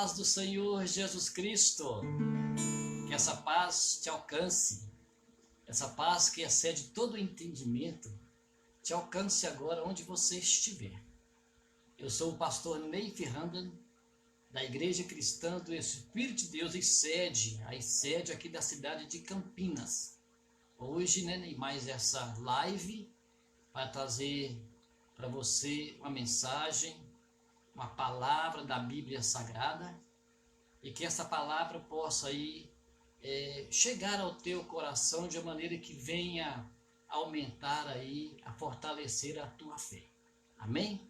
paz do Senhor Jesus Cristo, que essa paz te alcance, essa paz que excede todo o entendimento, te alcance agora onde você estiver. Eu sou o pastor Ney Ferranda, da Igreja Cristã do Espírito de Deus, a sede aqui da cidade de Campinas. Hoje, em mais essa live, para trazer para você uma mensagem, uma palavra da Bíblia Sagrada, e que essa palavra possa aí chegar ao teu coração de uma maneira que venha aumentar aí, a fortalecer a tua fé. Amém?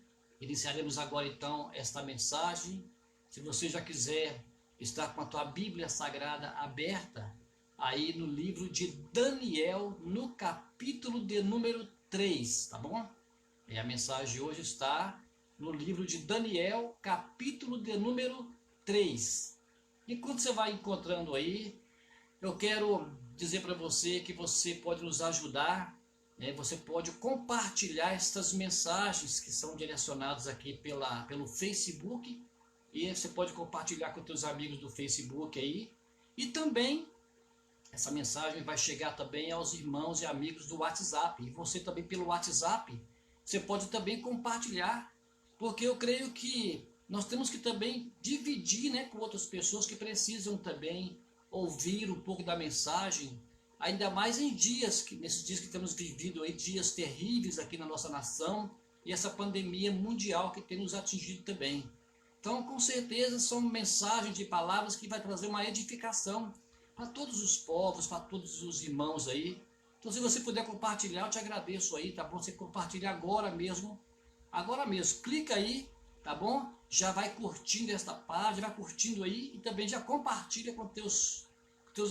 Iniciaremos agora então esta mensagem. Se você já quiser estar com a tua Bíblia Sagrada aberta, aí no livro de Daniel, no capítulo de número 3, tá bom? E a mensagem de hoje está no livro de Daniel, capítulo de número 3. Enquanto você vai encontrando aí, eu quero dizer para você que você pode nos ajudar, você pode compartilhar estas mensagens que são direcionadas aqui pelo Facebook, e você pode compartilhar com seus amigos do Facebook aí, e também essa mensagem vai chegar também aos irmãos e amigos do WhatsApp, e você também pelo WhatsApp, você pode também compartilhar, porque eu creio que nós temos que também dividir com outras pessoas que precisam também ouvir um pouco da mensagem, ainda mais nesses dias que temos vivido aí, dias terríveis aqui na nossa nação, e essa pandemia mundial que tem nos atingido também. Então, com certeza, são mensagens de palavras que vai trazer uma edificação para todos os povos, para todos os irmãos aí. Então, se você puder compartilhar, eu te agradeço aí, tá bom? Você compartilha agora mesmo, clica aí, tá bom? Já vai curtindo esta página, vai curtindo aí e também já compartilha com teus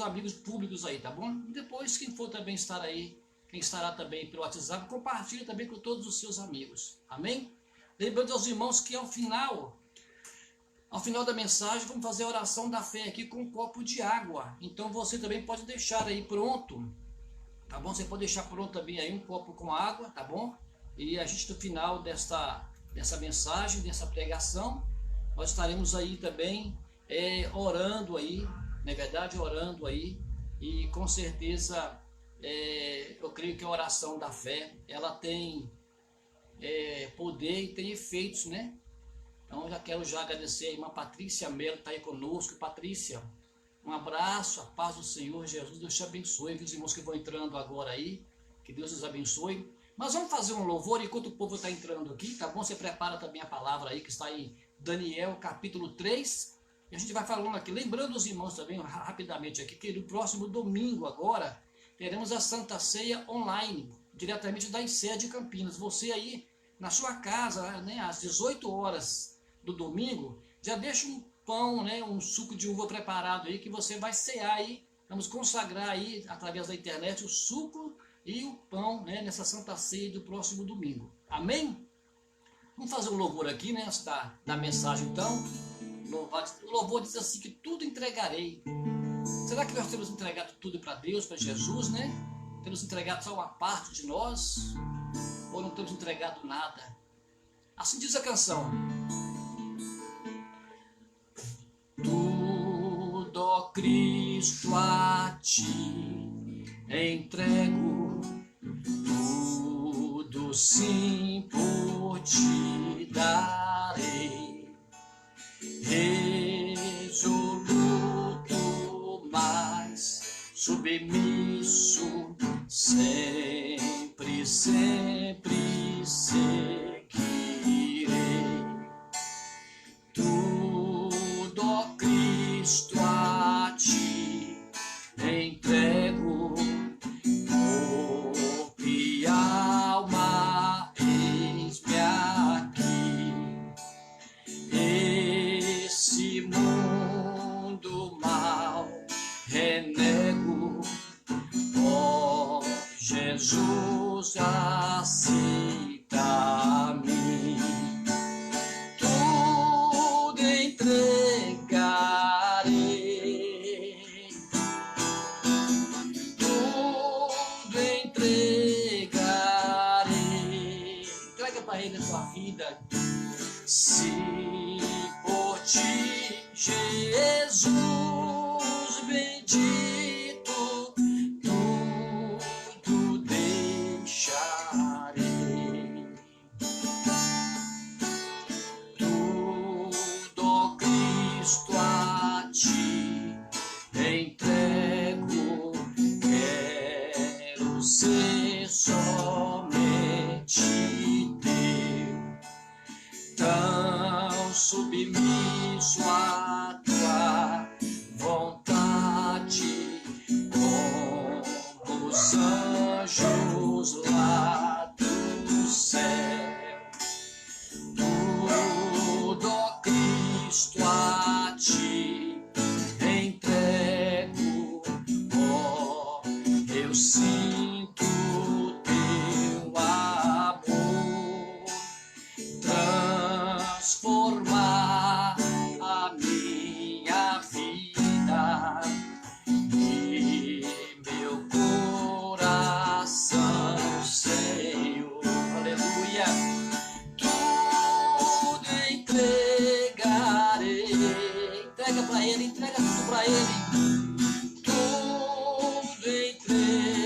amigos públicos aí, tá bom? E depois, quem for também estar aí, quem estará também pelo WhatsApp, compartilha também com todos os seus amigos, amém? Lembrando aos irmãos que ao final da mensagem, vamos fazer a oração da fé aqui com um copo de água. Então você também pode deixar aí pronto, tá bom? Você pode deixar pronto também aí um copo com água, tá bom? E a gente no final dessa mensagem, dessa pregação, nós estaremos aí também orando aí, não é verdade? Orando aí, e com certeza eu creio que a oração da fé, ela tem poder e tem efeitos, né? Então já quero agradecer a irmã Patrícia Melo, que está aí conosco. Patrícia, um abraço, a paz do Senhor Jesus, Deus te abençoe. Os irmãos que vão entrando agora aí, que Deus os abençoe. Mas vamos fazer um louvor enquanto o povo está entrando aqui, tá bom? Você prepara também a palavra aí, que está em Daniel, capítulo 3. E a gente vai falando aqui, lembrando os irmãos também, rapidamente aqui, que no próximo domingo agora, teremos a Santa Ceia online, diretamente da ICEA de Campinas. Você aí, na sua casa, às 18 horas do domingo, já deixa um pão, um suco de uva preparado aí, que você vai cear aí, vamos consagrar aí, através da internet, o suco e o pão, nessa Santa Ceia do próximo domingo. Amém? Vamos fazer um louvor aqui, antes da mensagem então. O louvor diz assim, que tudo entregarei. Será que nós temos entregado tudo para Deus, para Jesus, Temos entregado só uma parte de nós? Ou não temos entregado nada? Assim diz a canção. Tudo, ó Cristo, a ti entrego, tudo sim por ti darei, resoluto, mas submisso, sempre, sempre seguirei. Tudo, ó Cristo, a ti entrego, corpo e alma, eis-me aqui. Esse mundo mal renego, ó Jesus, aceita-me. Tudo entregarei, tudo entregarei. Entrega para Ele a tua vida. Se por ti, Jesus bendito, tudo deixarei. Tudo, ó Cristo, a ti entrego, quero ser somente teu, tão submisso à tua vontade, como os anjos lá do céu. Tudo, ó Cristo, a ti entrego, ó, eu sinto teu amor transformar a minha vida e meu coração, Senhor. Aleluia. Tudo entregarei. Entrega para Ele, entrega tudo para Ele. Tudo entregarei.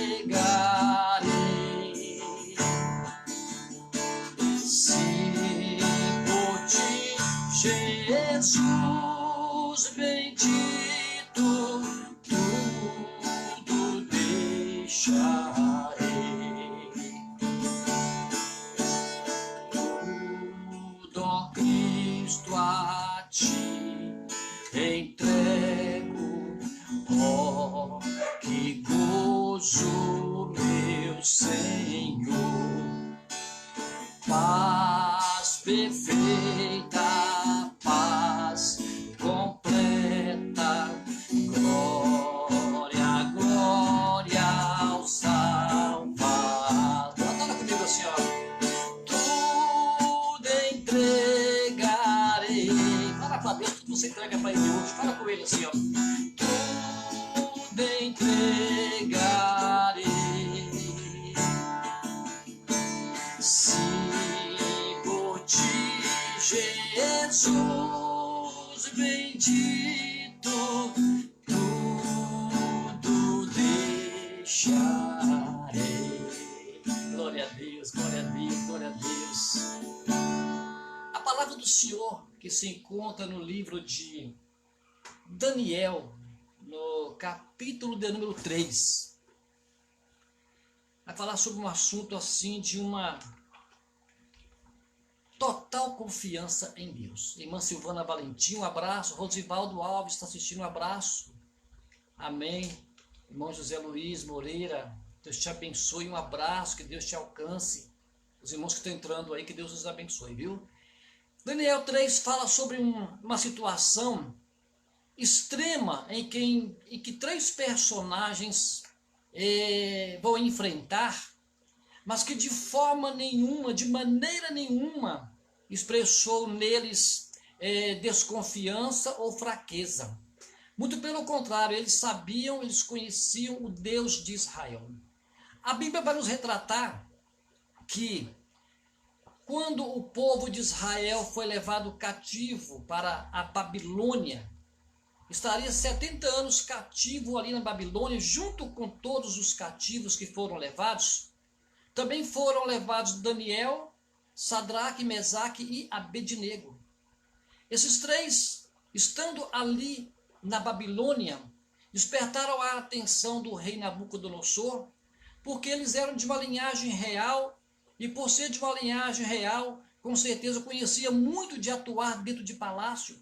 Se por ti, Jesus bendito, tudo deixarei. Tudo, ó Cristo, a ti entrego, ó, que gozo, meu Senhor. Paz perfeita, paz completa, glória, glória ao Salvador. Fala comigo assim, ó. Tudo entregarei. Fala para Deus, tudo você entrega para Ele hoje. Fala com Ele assim, ó. Tudo entregarei. Se por ti, Jesus bendito, tudo deixarei. Glória a Deus, glória a Deus, glória a Deus. A palavra do Senhor que se encontra no livro de Daniel, no capítulo de número 3, vai falar sobre um assunto assim de uma total confiança em Deus. Irmã Silvana Valentim, um abraço. Rosivaldo Alves está assistindo, um abraço. Amém. Irmão José Luiz Moreira, Deus te abençoe, um abraço, que Deus te alcance. Os irmãos que estão entrando aí, que Deus os abençoe, viu? Daniel 3 fala sobre uma situação extrema em que 3 personagens vão enfrentar, mas que de forma nenhuma, de maneira nenhuma, expressou neles desconfiança ou fraqueza. Muito pelo contrário, eles sabiam, eles conheciam o Deus de Israel. A Bíblia vai nos retratar que quando o povo de Israel foi levado cativo para a Babilônia, estaria 70 anos cativo ali na Babilônia, junto com todos os cativos que foram levados. Também foram levados Daniel, Sadraque, Mesaque e Abednego. Esses 3, estando ali na Babilônia, despertaram a atenção do rei Nabucodonosor, porque eles eram de uma linhagem real, e por ser de uma linhagem real, com certeza conhecia muito de atuar dentro de palácio.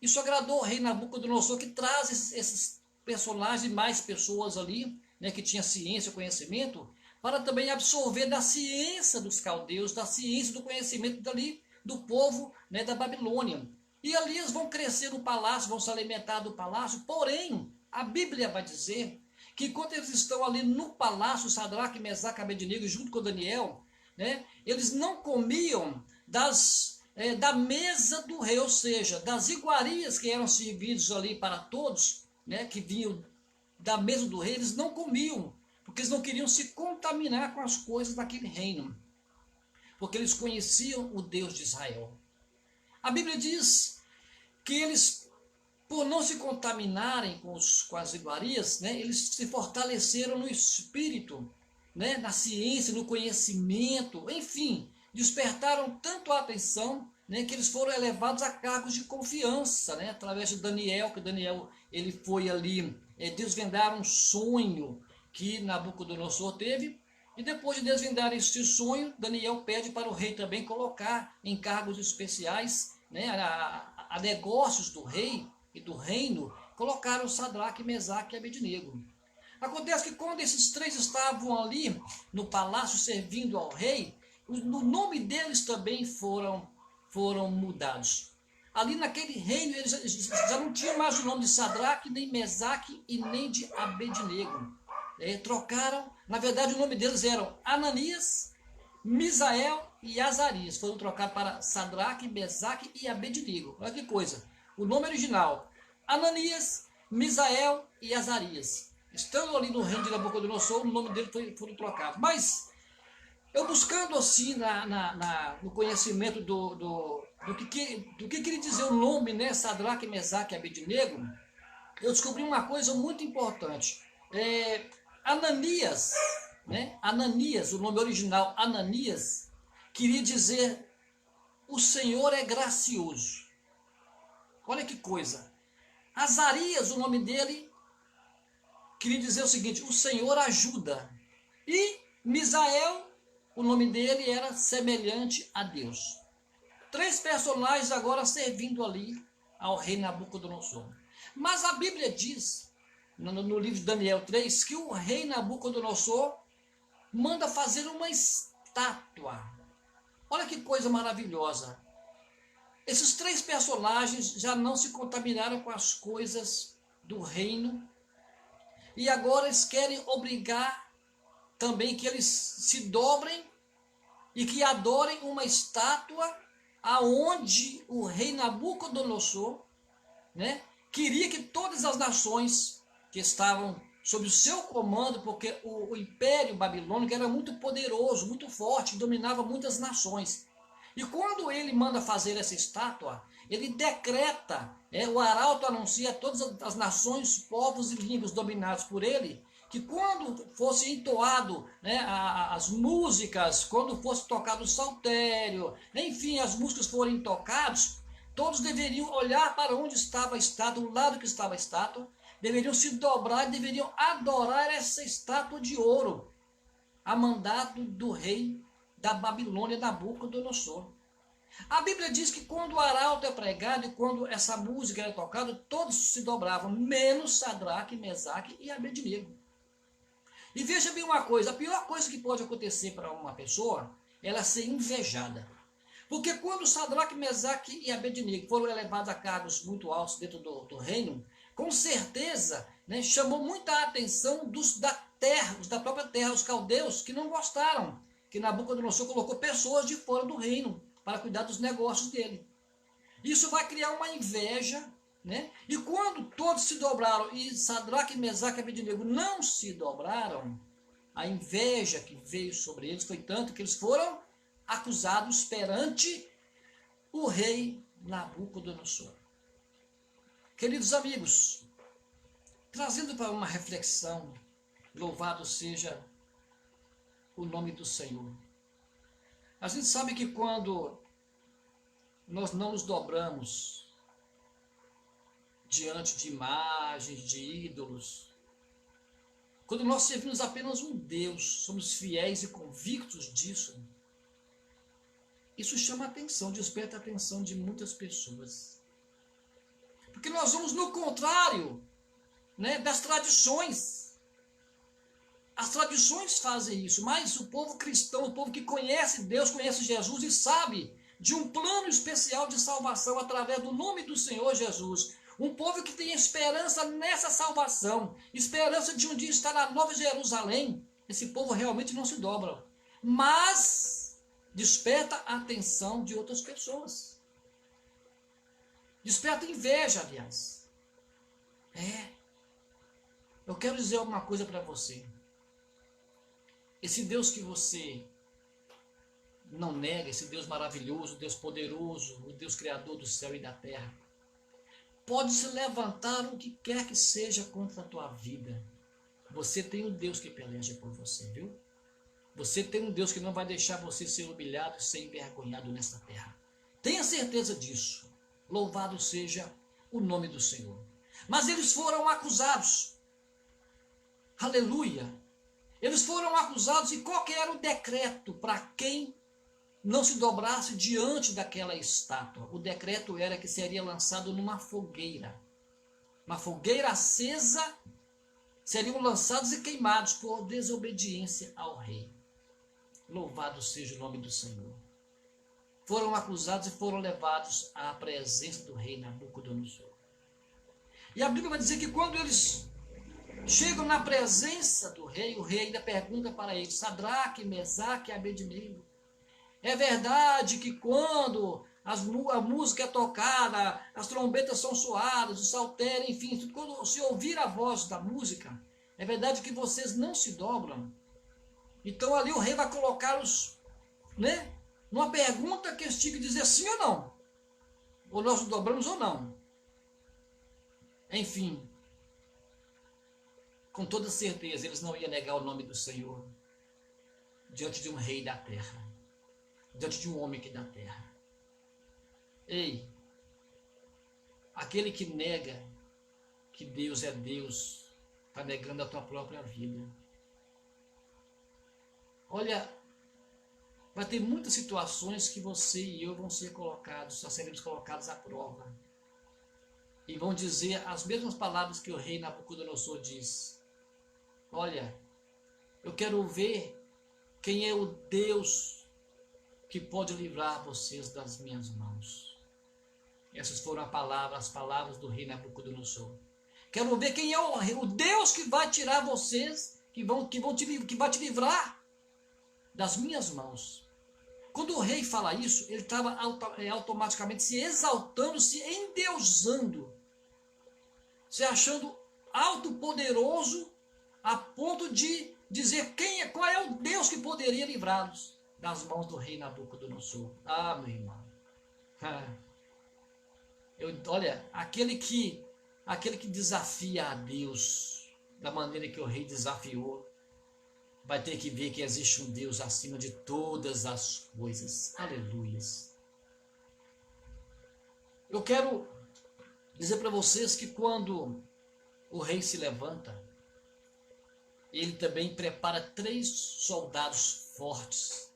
Isso agradou o rei Nabucodonosor, que traz esses personagens e mais pessoas ali, né, que tinha ciência e conhecimento, para também absorver da ciência dos caldeus, da ciência do conhecimento dali, do povo, né, da Babilônia. E ali eles vão crescer no palácio, vão se alimentar do palácio, porém, a Bíblia vai dizer que enquanto eles estão ali no palácio, Sadraque, Mesaque e Abednego, junto com Daniel, né, eles não comiam da mesa do rei, ou seja, das iguarias que eram servidos ali para todos, né, que vinham da mesa do rei, eles não comiam, porque eles não queriam se contaminar com as coisas daquele reino, porque eles conheciam o Deus de Israel. A Bíblia diz que eles, por não se contaminarem com as iguarias, né, eles se fortaleceram no espírito, né, na ciência, no conhecimento, enfim, despertaram tanto a atenção, né, que eles foram elevados a cargos de confiança, né, através de Daniel, que Daniel ele foi ali desvendar um sonho que Nabucodonosor teve, e depois de desvendar este sonho, Daniel pede para o rei também colocar em cargos especiais, né, a negócios do rei e do reino, colocaram Sadraque, Mesaque e Abednego. Acontece que quando esses três estavam ali no palácio servindo ao rei, o nome deles também foram mudados. Ali naquele reino eles já não tinham mais o nome de Sadraque, nem Mesaque e nem de Abednego. Trocaram, na verdade o nome deles eram Ananias, Misael e Azarias. Foram trocados para Sadraque, Mesaque e Abednego. Olha que coisa. O nome original, Ananias, Misael e Azarias. Estando ali no reino de Nabucodonosor, o nome dele foram trocados. Mas eu buscando assim no conhecimento do que queria dizer o nome, né, Sadraque, Mesaque e Abednego, eu descobri uma coisa muito importante. Ananias, né, Ananias, o nome original Ananias, queria dizer o Senhor é gracioso. Olha que coisa. Azarias, o nome dele, queria dizer o seguinte, o Senhor ajuda. E Misael, o nome dele era semelhante a Deus. Três personagens agora servindo ali ao rei Nabucodonosor. Mas a Bíblia diz, no livro de Daniel 3, que o rei Nabucodonosor manda fazer uma estátua. Olha que coisa maravilhosa. Esses três personagens já não se contaminaram com as coisas do reino e agora eles querem obrigar também que eles se dobrem e que adorem uma estátua aonde o rei Nabucodonosor, né, queria que todas as nações que estavam sob o seu comando, porque o Império Babilônico era muito poderoso, muito forte, dominava muitas nações. E quando ele manda fazer essa estátua, ele decreta, o arauto anuncia a todas as nações, povos e línguas dominados por ele, que quando fosse entoado, né, as músicas, quando fosse tocado o saltério, enfim, as músicas forem tocadas, todos deveriam olhar para onde estava a estátua, do lado que estava a estátua, deveriam se dobrar e deveriam adorar essa estátua de ouro, a mandato do rei da Babilônia, Nabucodonosor. A Bíblia diz que quando o arauto é pregado e quando essa música é tocada, todos se dobravam, menos Sadraque, Mesaque e Abednego. E veja bem uma coisa, a pior coisa que pode acontecer para uma pessoa é ela ser invejada. Porque quando Sadraque, Mesaque e Abednego foram elevados a cargos muito altos dentro do reino, com certeza, né, chamou muita atenção da própria terra, os caldeus, que não gostaram que Nabucodonosor colocou pessoas de fora do reino para cuidar dos negócios dele. Isso vai criar uma inveja, né? E quando todos se dobraram e Sadraque, Mesaque e Abednego não se dobraram, a inveja que veio sobre eles foi tanto que eles foram acusados perante o rei Nabucodonosor. Queridos amigos, trazendo para uma reflexão, louvado seja o nome do Senhor. A gente sabe que quando nós não nos dobramos diante de imagens, de ídolos, quando nós servimos apenas um Deus, somos fiéis e convictos disso, isso chama a atenção, desperta a atenção de muitas pessoas. Porque nós vamos no contrário, né, das tradições. As tradições fazem isso, mas o povo cristão, o povo que conhece Deus, conhece Jesus e sabe de um plano especial de salvação através do nome do Senhor Jesus. Um povo que tem esperança nessa salvação, esperança de um dia estar na Nova Jerusalém. Esse povo realmente não se dobra, mas desperta a atenção de outras pessoas. Desperta inveja, aliás. Eu quero dizer alguma coisa para você. Esse Deus que você não nega, esse Deus maravilhoso, Deus poderoso, o Deus criador do céu e da terra, Pode se levantar o que quer que seja contra a tua vida. Você tem um Deus que peleja por você, viu? Você tem um Deus que não vai deixar você ser humilhado e ser envergonhado nesta terra. Tenha certeza disso. Louvado seja o nome do Senhor. Mas eles foram acusados. Aleluia. Eles foram acusados e qual que era o decreto para quem não se dobrasse diante daquela estátua? O decreto era que seria lançado numa fogueira. Uma fogueira acesa, seriam lançados e queimados por desobediência ao rei. Louvado seja o nome do Senhor. Foram acusados e foram levados à presença do rei Nabucodonosor. E a Bíblia vai dizer que quando eles chegam na presença do rei, o rei ainda pergunta para eles: Sadraque, Mesaque e Abednego, é verdade que quando a música é tocada, as trombetas são soadas, o saltério, enfim, quando se ouvir a voz da música, é verdade que vocês não se dobram? Então ali o rei vai colocá-los, né, numa pergunta que eles tinham que dizer sim ou não. Ou nós nos dobramos ou não. Enfim, com toda certeza eles não iam negar o nome do Senhor diante de um rei da terra, diante de um homem que da terra. Ei, aquele que nega que Deus é Deus, está negando a tua própria vida. Olha, vai ter muitas situações que você e eu vão ser colocados, nós seremos colocados à prova. E vão dizer as mesmas palavras que o rei Nabucodonosor diz. Olha, eu quero ver quem é o Deus que pode livrar vocês das minhas mãos. Essas foram as palavras do rei Nabucodonosor. Quero ver quem é o Deus que vai tirar vocês, que vai te livrar das minhas mãos. Quando o rei fala isso, ele estava automaticamente se exaltando, se endeusando, se achando alto-poderoso, a ponto de dizer qual é o Deus que poderia livrá-los das mãos do rei Nabucodonosor. Ah, meu irmão. Olha, aquele que desafia a Deus da maneira que o rei desafiou, vai ter que ver que existe um Deus acima de todas as coisas. Aleluias. Eu quero dizer para vocês que quando o rei se levanta, ele também prepara 3 soldados fortes,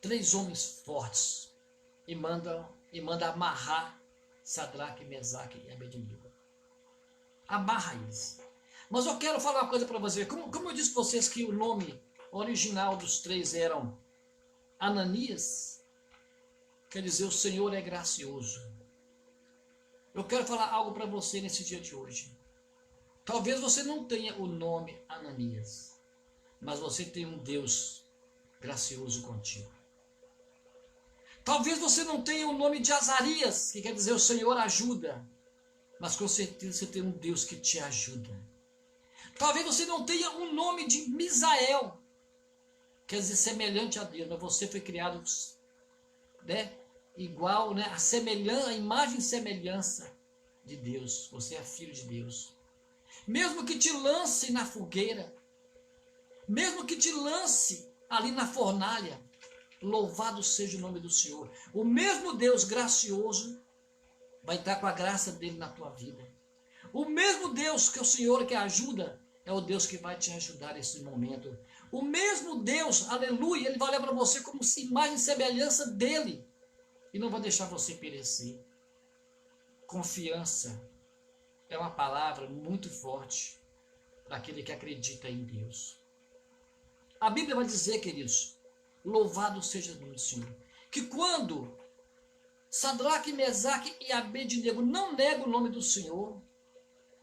3 homens fortes, e manda amarrar Sadraque, Mesaque e Abednego. Amarra eles. Mas eu quero falar uma coisa para você. Como eu disse para vocês que o nome original dos 3 eram Ananias, quer dizer, o Senhor é gracioso. Eu quero falar algo para você nesse dia de hoje. Talvez você não tenha o nome Ananias, mas você tem um Deus gracioso contigo. Talvez você não tenha o nome de Azarias, que quer dizer o Senhor ajuda, mas com certeza você tem um Deus que te ajuda. Talvez você não tenha o nome de Misael, quer dizer semelhante a Deus, mas você foi criado, né, igual, né, a imagem e semelhança de Deus. Você é filho de Deus. Mesmo que te lance na fogueira, mesmo que te lance ali na fornalha, louvado seja o nome do Senhor. O mesmo Deus gracioso vai estar com a graça dele na tua vida. O mesmo Deus que é o Senhor que ajuda, é o Deus que vai te ajudar nesse momento. O mesmo Deus, aleluia, ele vai olhar para você como imagem e semelhança dele e não vai deixar você perecer. Confiança é uma palavra muito forte para aquele que acredita em Deus. A Bíblia vai dizer, queridos, louvado seja o nome do Senhor, que quando Sadraque, Mesaque e Abednego não negam o nome do Senhor,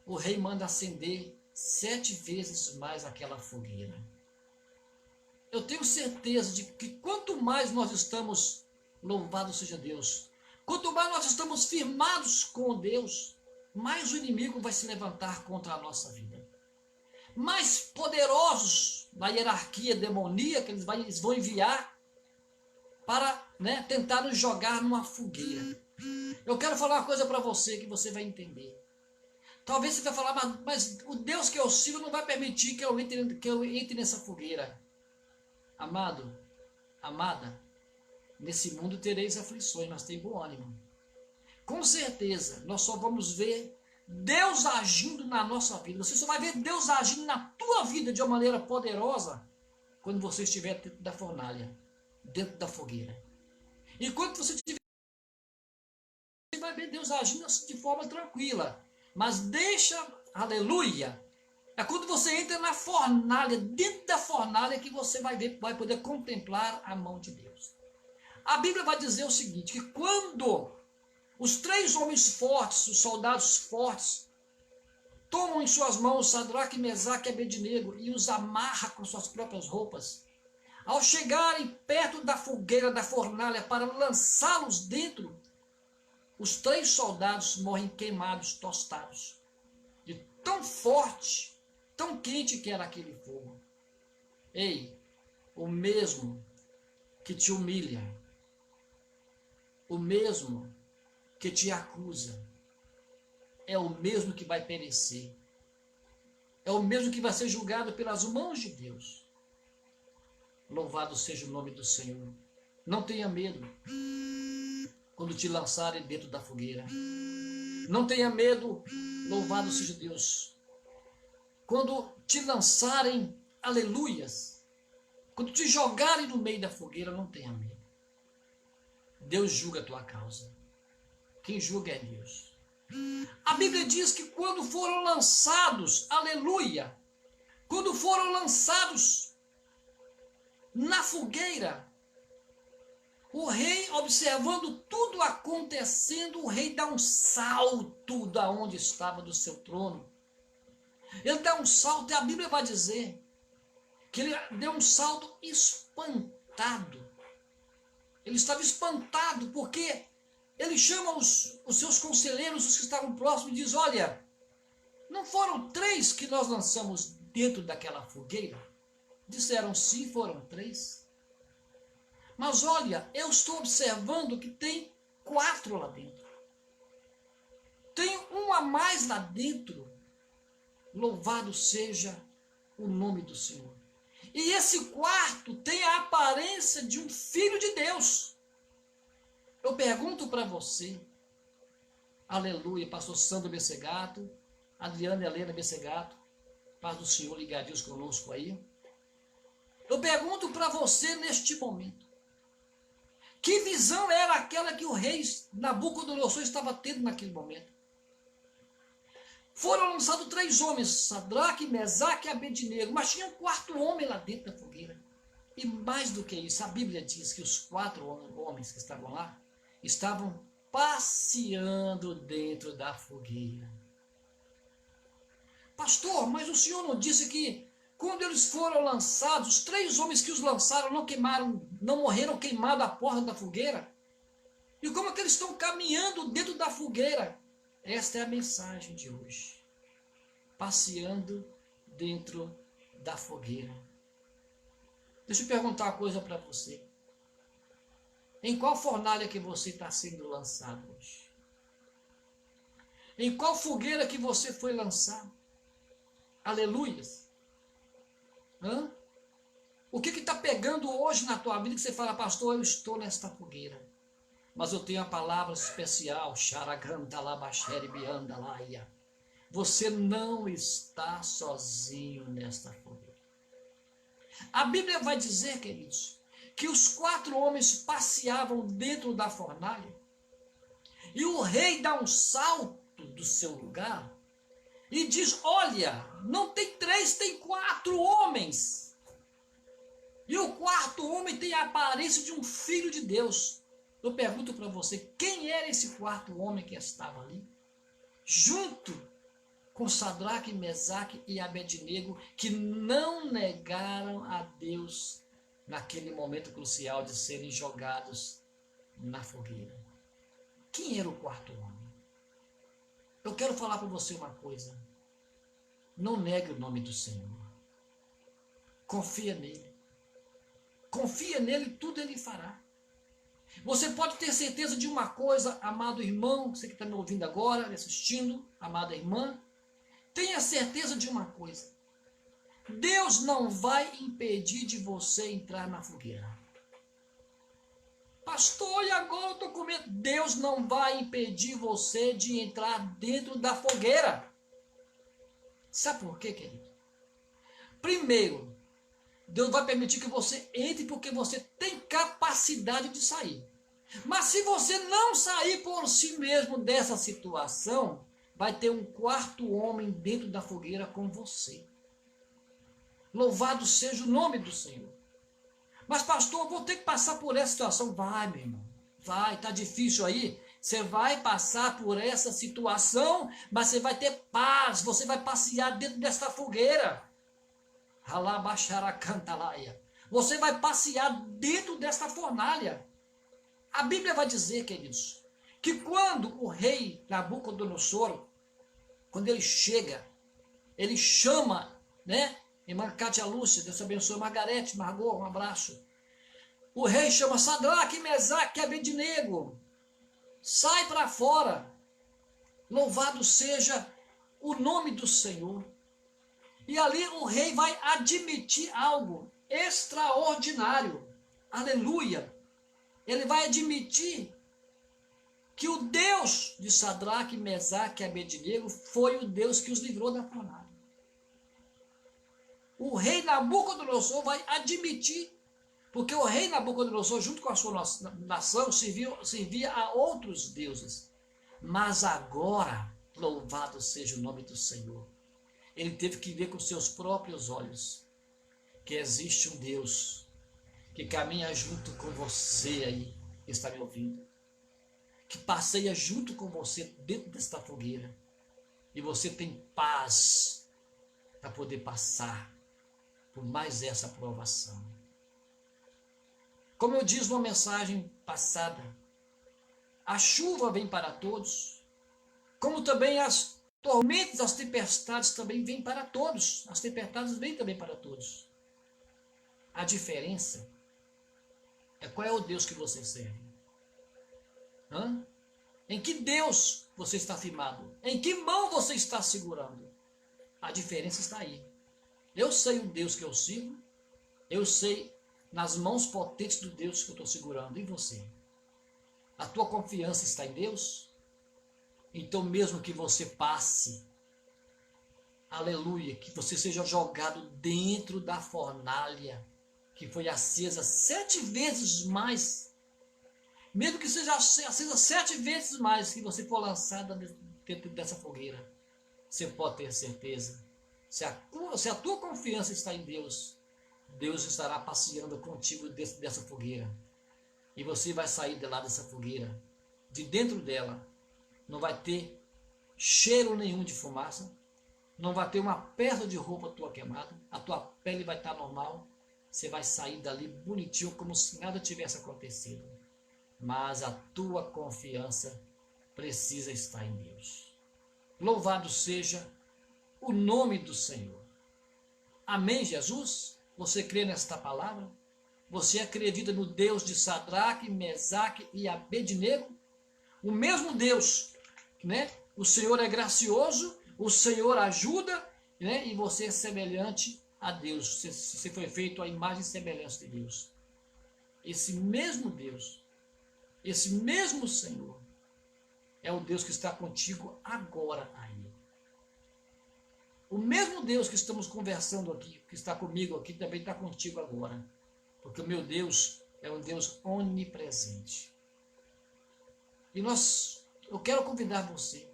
o rei manda acender 7 vezes mais aquela fogueira. Eu tenho certeza de que quanto mais nós estamos, louvado seja Deus, quanto mais nós estamos firmados com Deus, mais o inimigo vai se levantar contra a nossa vida. Mais poderosos na hierarquia demoníaca eles vão enviar para, né, tentar nos jogar numa fogueira. Eu quero falar uma coisa para você que você vai entender. Talvez você vai falar, mas o Deus que eu sirvo não vai permitir que eu entre nessa fogueira. Amado, amada, nesse mundo tereis aflições, mas tem bom ânimo. Com certeza, nós só vamos ver Deus agindo na nossa vida. Você só vai ver Deus agindo na tua vida de uma maneira poderosa quando você estiver dentro da fornalha, dentro da fogueira. E quando você estiver, você vai ver Deus agindo de forma tranquila. Mas deixa, aleluia, é quando você entra na fornalha, dentro da fornalha, que você vai ver, vai poder contemplar a mão de Deus. A Bíblia vai dizer o seguinte, que quando os 3 homens fortes, os soldados fortes, tomam em suas mãos Sadraque, Mesaque e Abednego e os amarra com suas próprias roupas, ao chegarem perto da fogueira, da fornalha, para lançá-los dentro, os 3 soldados morrem queimados, tostados, de tão forte, tão quente que era aquele fogo. Ei, o mesmo que te humilha, o mesmo que te acusa, é o mesmo que vai perecer, é o mesmo que vai ser julgado pelas mãos de Deus. Louvado seja o nome do Senhor. Não tenha medo quando te lançarem dentro da fogueira. Não tenha medo, louvado seja Deus, quando te lançarem, aleluias, quando te jogarem no meio da fogueira, não tenha medo. Deus julga a tua causa. Quem julga é Deus. A Bíblia diz que quando foram lançados, aleluia, quando foram lançados na fogueira, o rei, observando tudo acontecendo, o rei dá um salto da onde estava do seu trono. Ele dá um salto, e a Bíblia vai dizer que ele deu um salto espantado. Ele estava espantado porque ele chama os seus conselheiros, os que estavam próximos, e diz, olha, não foram 3 que nós lançamos dentro daquela fogueira? Disseram, sim, foram 3. Mas olha, eu estou observando que tem 4 lá dentro. Tem um a mais lá dentro. Louvado seja o nome do Senhor. E esse quarto tem a aparência de um filho de Deus. Eu pergunto para você, aleluia, pastor Sandro Bessegato, Adriana Helena Bessegato, paz do Senhor ligadinhos conosco aí. Eu pergunto para você neste momento, que visão era aquela que o rei Nabucodonosor estava tendo naquele momento? Foram lançados 3 homens, Sadraque, Mesaque e Abednego, mas tinha um 4º homem lá dentro da fogueira. E mais do que isso, a Bíblia diz que os 4 homens que estavam lá, estavam passeando dentro da fogueira. Pastor, mas o senhor não disse que quando eles foram lançados, os 3 homens que os lançaram não queimaram, não morreram queimados à porta da fogueira? E como é que eles estão caminhando dentro da fogueira? Esta é a mensagem de hoje. Passeando dentro da fogueira. Deixa eu perguntar uma coisa para você. Em qual fornalha que você está sendo lançado hoje? Em qual fogueira que você foi lançado? Aleluias. Hã? O que está pegando hoje na tua vida que você fala, pastor, eu estou nesta fogueira, mas eu tenho a palavra especial, você não está sozinho nesta fogueira. A Bíblia vai dizer, queridos, que os 4 homens passeavam dentro da fornalha, e o rei dá um salto do seu lugar, e diz, olha, não tem 3, tem 4 homens. E o 4º homem tem a aparência de um filho de Deus. Eu pergunto para você, quem era esse 4º homem que estava ali? Junto com Sadraque, Mesaque e Abednego, que não negaram a Deus naquele momento crucial de serem jogados na fogueira. Quem era o 4º homem? Eu quero falar para você uma coisa. Não negue o nome do Senhor. Confia nele. Confia nele, tudo ele fará. Você pode ter certeza de uma coisa, amado irmão, você que está me ouvindo agora, me assistindo, amada irmã, tenha certeza de uma coisa. Deus não vai impedir de você entrar na fogueira. Pastor, e agora eu estou com medo. Deus não vai impedir você de entrar dentro da fogueira. Sabe por quê, querido? Primeiro, Deus vai permitir que você entre porque você tem capacidade de sair. Mas se você não sair por si mesmo dessa situação, vai ter um quarto homem dentro da fogueira com você. Louvado seja o nome do Senhor. Mas pastor, eu vou ter que passar por essa situação. Vai, meu irmão. Vai, está difícil aí. Você vai passar por essa situação, mas você vai ter paz. Você vai passear dentro dessa fogueira. Você vai passear dentro desta fornalha. A Bíblia vai dizer, queridos, que quando o rei Nabucodonosor, quando ele chega, ele chama, né? Irmã Cátia Lúcia, Deus abençoe, Margarete, Margot, um abraço. O rei chama Sadraque, Mesaque e Abednego. Sai para fora. Louvado seja o nome do Senhor. E ali o rei vai admitir algo extraordinário. Aleluia. Ele vai admitir que o Deus de Sadraque, Mesaque e Abednego foi o Deus que os livrou da fornalha. O rei Nabucodonosor vai admitir, porque o rei Nabucodonosor, junto com a sua nação, servia a outros deuses. Mas agora, louvado seja o nome do Senhor, ele teve que ver com seus próprios olhos que existe um Deus que caminha junto com você aí, que está me ouvindo, que passeia junto com você dentro desta fogueira, e você tem paz para poder passar por mais essa provação. Como eu disse numa mensagem passada, a chuva vem para todos, como também as tormentas, as tempestades também vêm para todos. As tempestades vêm também para todos. A diferença é qual é o Deus que você serve. Em que Deus você está firmado? Em que mão você está segurando? A diferença está aí. Eu sei o Deus que eu sigo, eu sei nas mãos potentes do Deus que eu estou segurando. E você? A tua confiança está em Deus? Então mesmo que você passe, aleluia, que você seja jogado dentro da fornalha, que foi acesa 7 vezes mais, mesmo que seja acesa 7 vezes mais, que você for lançada dentro dessa fogueira, você pode ter certeza, se a tua confiança está em Deus, Deus estará passeando contigo dessa fogueira, e você vai sair de lá dessa fogueira, de dentro dela, não vai ter cheiro nenhum de fumaça, não vai ter uma peça de roupa tua queimada, a tua pele vai estar normal, você vai sair dali bonitinho, como se nada tivesse acontecido. Mas a tua confiança precisa estar em Deus. Louvado seja o nome do Senhor. Amém, Jesus? Você crê nesta palavra? Você acredita no Deus de Sadraque, Mesaque e Abednego? O mesmo Deus, né? O Senhor é gracioso, o Senhor ajuda, né? E você é semelhante a Deus. Você foi feito à imagem e semelhança de Deus. Esse mesmo Deus, esse mesmo Senhor, é o Deus que está contigo agora aí. O mesmo Deus que estamos conversando aqui, que está comigo aqui, também está contigo agora. Porque o meu Deus é um Deus onipresente. E eu quero convidar você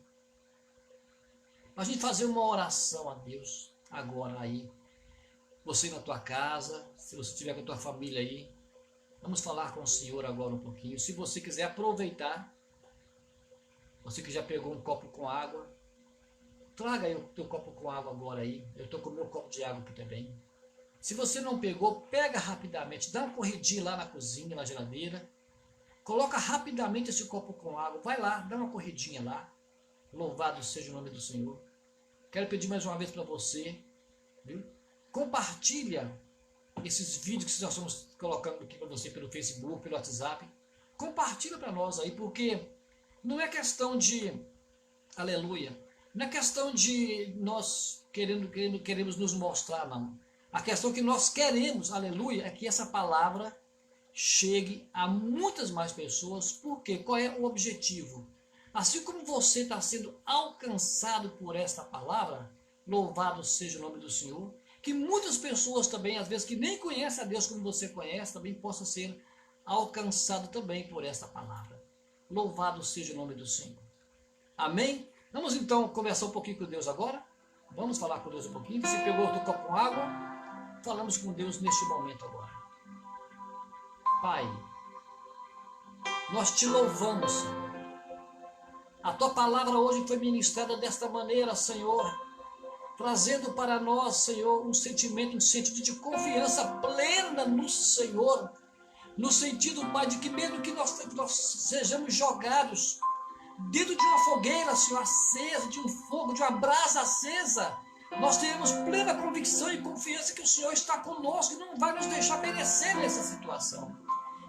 a gente fazer uma oração a Deus agora aí. Você na tua casa, se você estiver com a tua família aí, vamos falar com o Senhor agora um pouquinho. Se você quiser aproveitar, você que já pegou um copo com água, traga aí o teu copo com água agora aí. Eu estou com o meu copo de água aqui também. Se você não pegou, pega rapidamente, dá uma corridinha lá na cozinha, na geladeira, coloca rapidamente esse copo com água, vai lá, dá uma corridinha lá. Louvado seja o nome do Senhor. Quero pedir mais uma vez para você, viu? Compartilha esses vídeos que nós estamos colocando aqui para você pelo Facebook, pelo WhatsApp. compartilha para nós aí, porque não é questão de, aleluia, não é questão de nós queremos nos mostrar, não. A questão que nós queremos, aleluia, é que essa palavra chegue a muitas mais pessoas. Porque qual é o objetivo? Assim como você está sendo alcançado por esta palavra, louvado seja o nome do Senhor, que muitas pessoas também, às vezes que nem conhecem a Deus como você conhece, também possam ser alcançado também por esta palavra. Louvado seja o nome do Senhor. Amém? Vamos então conversar um pouquinho com Deus agora? Vamos falar com Deus um pouquinho. Você pegou o copo com água? Falamos com Deus neste momento agora. Pai, nós te louvamos, Senhor. A tua palavra hoje foi ministrada desta maneira, Senhor, trazendo para nós, Senhor, um sentido de confiança plena no Senhor, no sentido, Pai, de que mesmo que nós sejamos jogados dentro de uma fogueira, Senhor, acesa, de um fogo, de uma brasa acesa, nós teremos plena convicção e confiança que o Senhor está conosco e não vai nos deixar perecer nessa situação.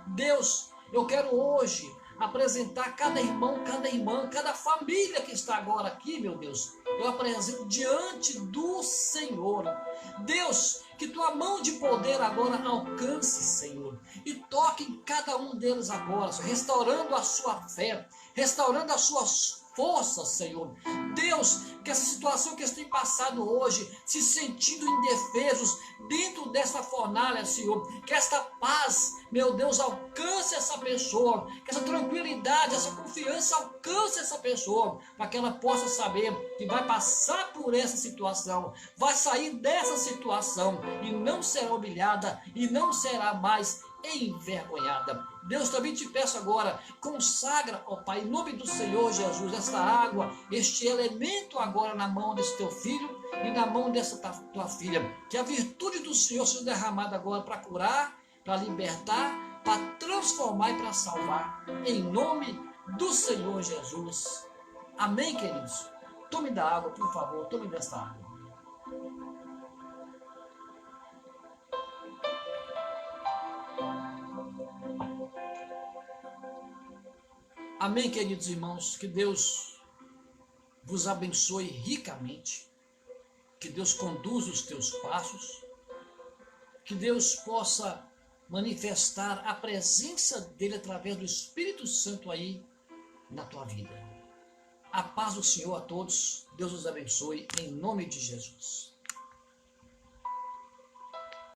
Deus, eu quero hoje apresentar cada irmão, cada irmã, cada família que está agora aqui, meu Deus. Eu apresento diante do Senhor. Deus, que tua mão de poder agora alcance, Senhor, e toque em cada um deles agora, Senhor, restaurando a sua fé, restaurando as suas forças, Senhor. Deus, que essa situação que eles têm passado hoje, se sentindo indefesos dentro dessa fornalha, Senhor, que esta paz, meu Deus, alcance essa pessoa, que essa tranquilidade, essa confiança alcance essa pessoa, para que ela possa saber que vai passar por essa situação, vai sair dessa situação e não será humilhada e não será mais envergonhada. Deus, também te peço agora, consagra, ó Pai, em nome do Senhor Jesus, esta água, este elemento agora na mão desse teu filho e na mão dessa tua filha, que a virtude do Senhor seja derramada agora para curar, para libertar, para transformar e para salvar, em nome do Senhor Jesus. Amém, queridos? Tome da água, por favor, tome desta água. Amém, queridos irmãos, que Deus vos abençoe ricamente, que Deus conduza os teus passos, que Deus possa manifestar a presença dele através do Espírito Santo aí na tua vida. A paz do Senhor a todos, Deus os abençoe em nome de Jesus.